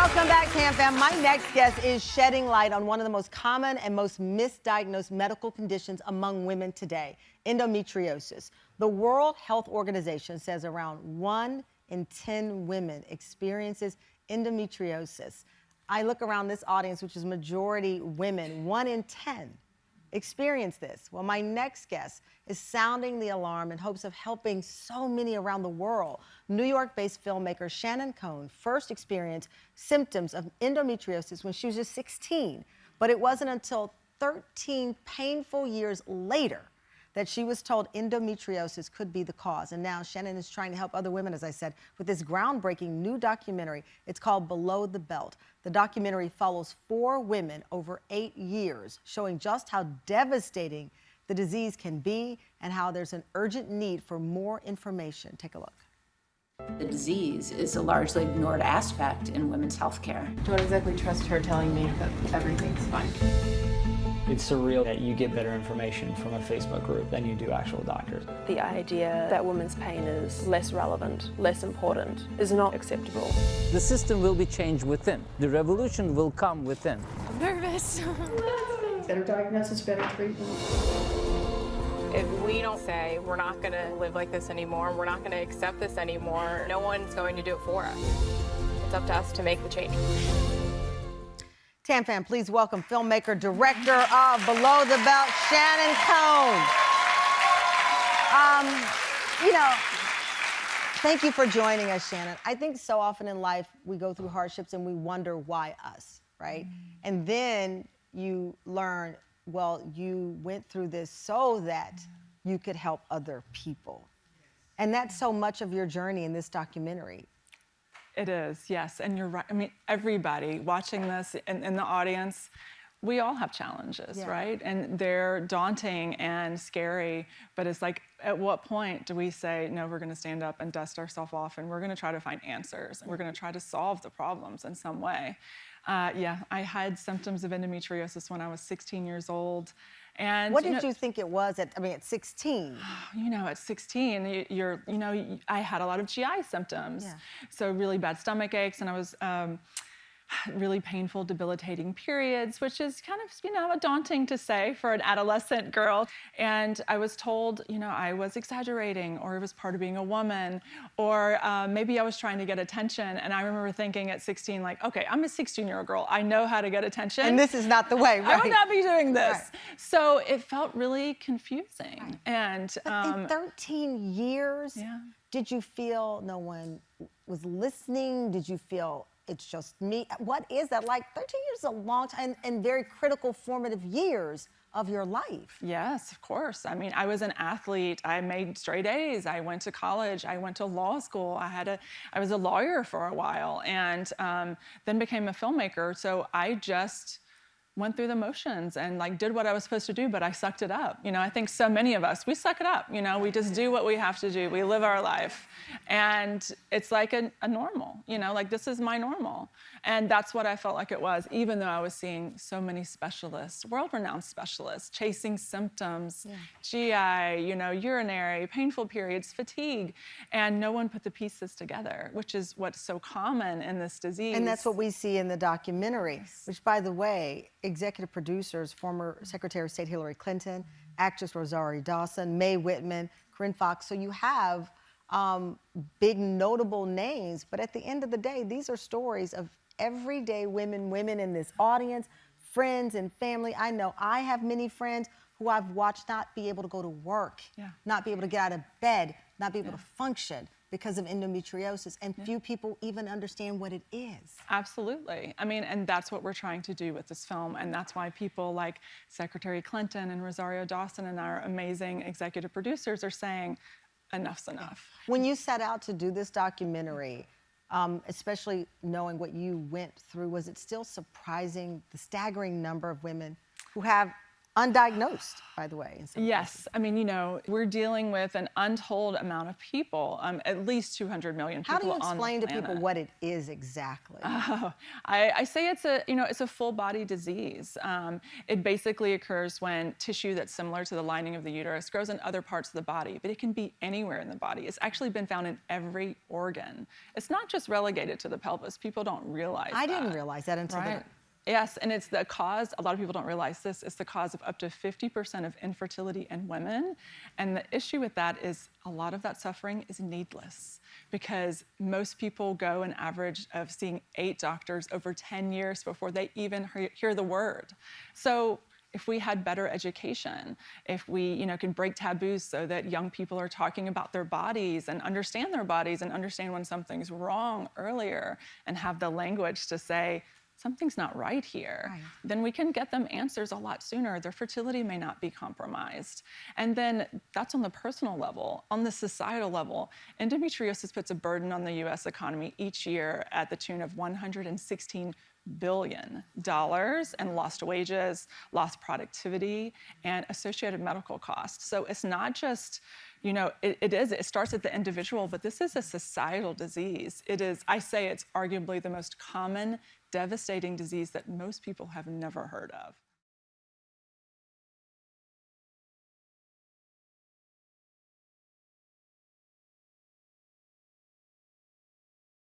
Welcome back, Tam Fam. My next guest is shedding light on one of the most common and most misdiagnosed medical conditions among women today, endometriosis. The World Health Organization says around 1 in 10 women experiences endometriosis. I look around this audience, which is majority women, 1 in 10 experience this. Well, my next guest is sounding the alarm in hopes of helping so many around the world. New York-based filmmaker Shannon Cohn first experienced symptoms of endometriosis when she was just 16, but it wasn't until 13 painful years later that she was told endometriosis could be the cause. And now Shannon is trying to help other women, as I said, with this groundbreaking new documentary. It's called Below the Belt. The documentary follows 4 women over 8 years, showing just how devastating the disease can be and how there's an urgent need for more information. Take a look. The disease is a largely ignored aspect in women's health care. Don't exactly trust her telling me that everything's fine. It's surreal that you get better information from a Facebook group than you do actual doctors. The idea that women's pain is less relevant, less important, is not acceptable. The system will be changed within. The revolution will come within. I'm nervous. Better diagnosis, better treatment. If we don't say we're not going to live like this anymore, we're not going to accept this anymore, no one's going to do it for us. It's up to us to make the change. Tam Fam, please welcome filmmaker, director of Below the Belt, Shannon Cohn. Thank you for joining us, Shannon. I think so often in life we go through hardships and we wonder why us, right? And then you learn, well, you went through this so that you could help other people. And that's so much of your journey in this documentary. It is, yes, and you're right. I mean, everybody watching this in the audience, we all have challenges, right? And they're daunting and scary, but it's like, at what point do we say, no, we're gonna stand up and dust ourselves off and we're gonna try to find answers and we're gonna try to solve the problems in some way. I had symptoms of endometriosis when I was 16 years old. And what did you think it was at 16? You know, at 16, I had a lot of GI symptoms. So really bad stomach aches, and I was really painful, debilitating periods, which is kind of, daunting to say for an adolescent girl. And I was told, I was exaggerating, or it was part of being a woman, or maybe I was trying to get attention. And I remember thinking at 16, like, okay, I'm a 16-year-old girl. I know how to get attention. And this is not the way, right? I would not be doing this. Right. So it felt really confusing. Right. And but in 13 years, did you feel no one was listening? Did you feel it's just me? What is that like? 13 years is a long time, and very critical formative years of your life. Yes, of course. I mean, I was an athlete. I made straight A's. I went to college. I went to law school. I was a lawyer for a while, and then became a filmmaker. So I just went through the motions and did what I was supposed to do, but I sucked it up. I think so many of us, we suck it up. We just do what we have to do. We live our life. And it's like a normal, this is my normal. And that's what I felt like it was, even though I was seeing so many specialists, world-renowned specialists, chasing symptoms, GI, urinary, painful periods, fatigue, and no one put the pieces together, which is what's so common in this disease. And that's what we see in the documentary, which, by the way, executive producers, former Secretary of State Hillary Clinton, actress Rosario Dawson, Mae Whitman, Corinne Fox. So you have big notable names, but at the end of the day, these are stories of everyday women in this audience, friends and family. I know I have many friends who I've watched not be able to go to work, not be able to get out of bed, not be able to function because of endometriosis, and few people even understand what it is. Absolutely. I mean, and that's what we're trying to do with this film, and that's why people like Secretary Clinton and Rosario Dawson and our amazing executive producers are saying, enough's enough. When you set out to do this documentary, especially knowing what you went through, was it still surprising, the staggering number of women who have undiagnosed, by the way. In some Yes, cases. I mean, we're dealing with an untold amount of people, at least 200 million people How do you on the explain to people planet. what it is exactly? I say it's a full body disease. It basically occurs when tissue that's similar to the lining of the uterus grows in other parts of the body, but it can be anywhere in the body. It's actually been found in every organ. It's not just relegated to the pelvis. People don't realize that. I didn't realize that until Right. Yes, and it's the cause, a lot of people don't realize this, it's the cause of up to 50% of infertility in women. And the issue with that is a lot of that suffering is needless because most people go an average of seeing 8 doctors over 10 years before they even hear the word. So if we had better education, if we can break taboos so that young people are talking about their bodies and understand their bodies and understand when something's wrong earlier and have the language to say, something's not right here, Right. then we can get them answers a lot sooner. Their fertility may not be compromised. And then that's on the personal level. On the societal level, endometriosis puts a burden on the US economy each year at the tune of $116 billion in lost wages, lost productivity, and associated medical costs. So it's not just, it starts at the individual, but this is a societal disease. I say it's arguably the most common, devastating disease that most people have never heard of.